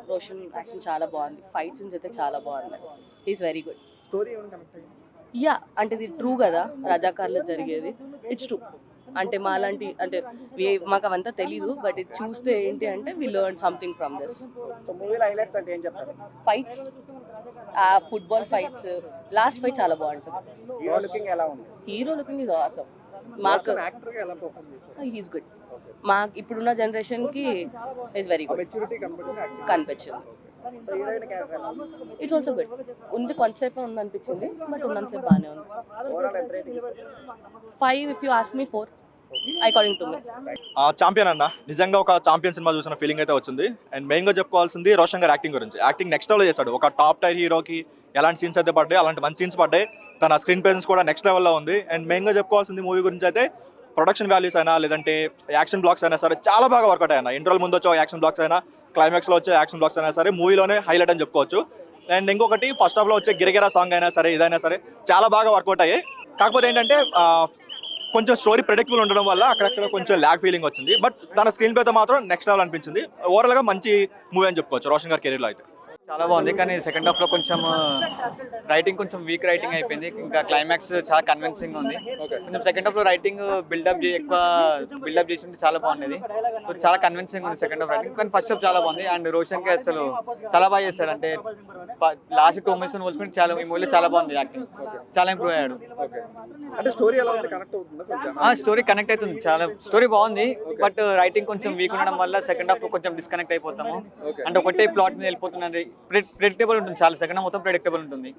Roshan action చాలా బాగుంది. Fight scenes అయితే చాలా బాగున్నాయి. Is very good. స్టోరీ ఏమైనా కనెక్ట్ అయ్యింది? యా అంటే ఇది ట్రూ కదా, రజాకార్లో జరిగేది. It's true. అంటే మాలాంటి అంటే మాకు అవంతా తెలీదు, బట్ ఇది చూస్తే ఏంటి అంటే we learn something from this. So మూవీలో హైలైట్స్ అంటే ఏం చెప్తారు? ఫైట్స్, ఆ ఫుట్బాల్ ఫైట్స్, లాస్ట్ ఫైట్ చాలా బాగుంటుంది. హీరో లుకింగ్ ఎలా ఉంది? Hero looking is awesome. మాకు యాక్టర్ గా ఎలా పర్ఫార్మ్ చేశారు? He's good. మా ఇప్పుడున్న జనరేషన్కి ఈజ్ వెరీ గుడ్ మెచ్యూరిటీ కనబడింది యాక్టింగ్. కనిపించింది. సో హీరోయిన్ క్యారెక్టర్ ఎలా ఉంది? It's also good. ఉంది కొంతసేపు ఉంది అనిపించింది, బట్ ఉన్నంతసేపు బాగానే ఉంది. ఓవరాల్ ఎంత రేటింగ్ ఇస్తారు? 5 if you ask me, 4 according to me. Champion అన్న నిజంగా ఒక ఛాంపియన్ సినిమా చూసిన ఫీలింగ్ అయితే వచ్చింది. అండ్ మెయిన్గా చెప్పుకోవాల్సింది రోషన్ గారు యాక్టింగ్ గురించి. యాక్టింగ్ నెక్స్ట్ లెవెల్లో చేశాడు. ఒక టాప్ టైర్ హీరోకి ఎలాంటి సీన్స్ అయితే పడ్డాయి, అలాంటి మంచి సీన్స్ పడ్డాయి. తన స్క్రీన్ ప్రెజెన్స్ కూడా నెక్స్ట్ లెవెల్లో ఉంది. అండ్ మెయిన్గా చెప్పుకోవాల్సింది మూవీ గురించి అయితే ప్రొడక్షన్ వాల్యూస్ అయినా లేదంటే యాక్షన్ బ్లాక్స్ అయినా సరే చాలా బాగా వర్కౌట్ అయినా. ఇంటర్వల్ ముందు వచ్చే యాక్షన్ బ్లాక్స్ అయినా, క్లైమాక్స్లో వచ్చే యాక్షన్ బ్లాక్స్ అయినా సరే మూవీలోనే హైలైట్ అని చెప్పుకోవచ్చు. అండ్ ఇంకొకటి ఫస్ట్ హాఫ్లో వచ్చే గిరగిరా సాంగ్ అయినా సరే ఇదైనా సరే చాలా బాగా వర్కౌట్ అయ్యాయి. కాకపోతే ఏంటంటే కొంచెం స్టోరీ ప్రెడిక్టబుల్ ఉండడం వల్ల అక్కడక్కడ కొంచెం ల్యాగ్ ఫీలింగ్ వచ్చింది. బట్ తన స్క్రీన్ ప్లేతో మాత్రం నెక్స్ట్ లెవెల్ అనిపించింది. ఓవరాల్గా మంచి మూవీ అని చెప్పుకోవచ్చు రోషన్ గారి కెరీర్లో అయితే. చాలా బాగుంది, కానీ సెకండ్ హాఫ్లో కొంచెం రైటింగ్ కొంచెం వీక్ రైటింగ్ అయిపోయింది. ఇంకా క్లైమాక్స్ చాలా కన్విన్సింగ్ ఉంది. కొంచెం సెకండ్ హాఫ్లో రైటింగ్ ఎక్కువ బిల్డప్ చేసి ఉంటే చాలా బాగుండేది. చాలా కన్విన్సింగ్ ఉంది సెకండ్ హాఫ్ రైటింగ్, కానీ ఫస్ట్ హాఫ్ చాలా బాగుంది. అండ్ రోషన్కి అసలు చాలా బాగా చేశాడు. అంటే లాస్ట్ 2 మినిట్స్ పోల్చుకుంటే చాలా ఈ మూవీలో చాలా బాగుంది యాక్టింగ్. చాలా ఇంప్రూవ్ అయ్యాడు. అంటే స్టోరీ ఎలా ఉంది? కనెక్ట్ అవుతుందా కొంచెం? స్టోరీ కనెక్ట్ అవుతుంది, చాలా స్టోరీ బాగుంది. బట్ రైటింగ్ కొంచెం వీక్ ఉండడం వల్ల సెకండ్ హాఫ్ కొంచెం డిస్కనెక్ట్ అయిపోతాము. అంటే ఒకటే ప్లాట్ మీద వెళ్ళిపోతున్నది. ప్రెడిక్టబుల్ ఉంటుంది, చాలా సెకండ్ హాఫ్ మొత్తం ప్రెడిక్టబుల్ ఉంటుంది.